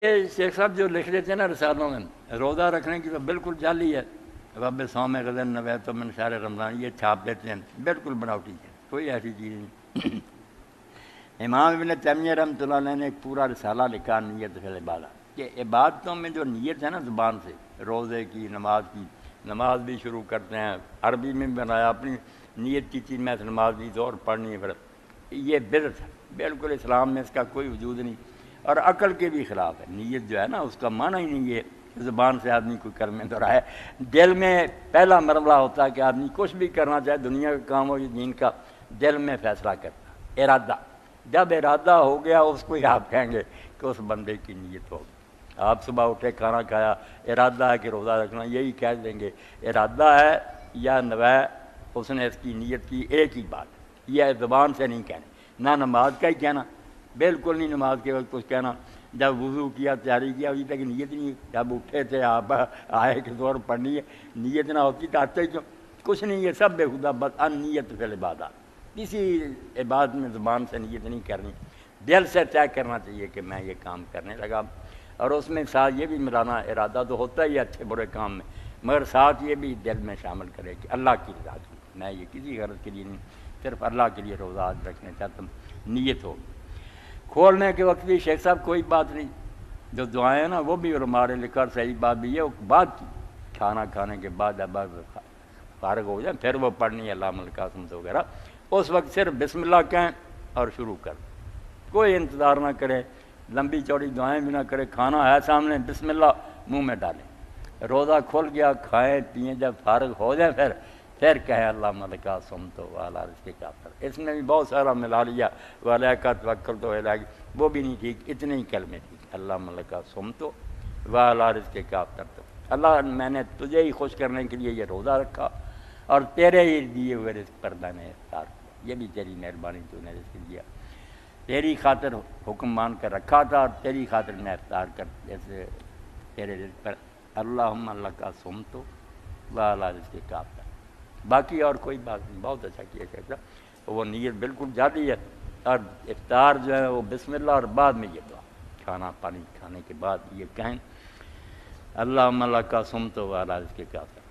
یہ شیخ صاحب جو لکھ دیتے ہیں نا رسالوں میں، روزہ رکھنے کی تو بالکل جعلی ہے، رب صوم غدن نویت من شہر رمضان، یہ چھاپ دیتے ہیں، بالکل بناوٹی ہے، کوئی ایسی چیز نہیں۔ امام ابن تیمیہ رحمۃ اللہ علیہ نے ایک پورا رسالہ لکھا نیت فی العبادہ، کہ عبادتوں میں جو نیت ہے نا زبان سے، روزے کی، نماز کی، نماز بھی شروع کرتے ہیں عربی میں بنایا، اپنی نیت کی چیز میں نماز بھی زور پڑھنی ہے، پھر یہ بدعت ہے، بالکل اسلام میں اس کا کوئی وجود نہیں، اور عقل کے بھی خلاف ہے۔ نیت جو ہے نا اس کا معنی ہی نہیں ہے زبان سے آدمی کوئی کلمے دہرائے، دل میں پہلا مرحلہ ہوتا ہے کہ آدمی کچھ بھی کرنا چاہے، دنیا کا کام ہو یا دین کا، دل میں فیصلہ کرتا، ارادہ، جب ارادہ ہو گیا اس کو ہی آپ کہیں گے کہ اس بندے کی نیت ہوگی۔ آپ صبح اٹھے کھانا کھایا، ارادہ ہے کہ روزہ رکھنا، یہی کہہ دیں گے ارادہ ہے یا نوے، اس نے اس کی نیت کی، ایک ہی بات ہے، یہ زبان سے نہیں کہنا، نہ نماز کا ہی کہنا، بالکل نہیں نماز کے وقت کچھ کہنا، جب وضو کیا تیاری کیا ابھی تک نیت نہیں، جب اٹھے تھے آپ آئے کہ زور پڑھنی ہے، نیت نہ ہوتی تو آتے کیوں؟ کچھ نہیں، یہ سب بے خدا، بس ان نیت فی العبادہ، کسی عبادت میں زبان سے نیت نہیں کرنی، دل سے طے کرنا چاہیے کہ میں یہ کام کرنے لگا، اور اس میں ساتھ یہ بھی ملانا، ارادہ تو ہوتا ہی ہے اچھے برے کام میں، مگر ساتھ یہ بھی دل میں شامل کرے کہ اللہ کی رضا کی، میں یہ کسی غرض کے لیے نہیں، صرف اللہ کے لیے روزہ آج رکھنے چاہتا ہوں، نیت ہوگی۔ کھولنے کے وقت بھی شیخ صاحب کوئی بات نہیں، جو دعائیں ہیں نا وہ بھی ہمارے لکھا، صحیح بات بھی ہے، وہ بعد کی، کھانا کھانے کے بعد جب فارغ ہو جائیں پھر وہ پڑھنی ہے، اللہم لک آسمت وغیرہ، اس وقت صرف بسم اللہ کہیں اور شروع کر، کوئی انتظار نہ کرے، لمبی چوڑی دعائیں بھی نہ کرے، کھانا ہے سامنے بسم اللہ منہ میں ڈالیں، روزہ کھل گیا کھائیں پئیں، جب فارغ ہو جائیں پھر کہیں اللہم لک آسمت وعلی رزقک افطرت، اس میں بھی بہت سارا ملا لیا، وعلیک توکلت وإلیک، وہ بھی نہیں ٹھیک، اتنے ہی کلمے ٹھیک، اللہم لک آسمت وعلی رزقک افطرت، اللہ میں نے تجھے ہی خوش کرنے کے لیے یہ روزہ رکھا اور تیرے ہی دیے ہوئے رزق پر میں نے افطار کیا، یہ بھی تیری مہربانی، تو نے رزق دیا، تیری خاطر حکم مان کر رکھا تھا اور تیری خاطر میں افطار کر جیسے تیرے رزق پر، اللہم لک صمت وعلی رزقک افطرت، باقی اور کوئی بات نہیں، بہت اچھا کیا شیخ صاحب، وہ نیت بالکل جاتی ہے، اور افطار جو ہے وہ بسم اللہ اور بعد میں یہ دعا، کھانا پانی کھانے کے بعد یہ کہیں اللہم لک صمت وعلی رزقک افطرت۔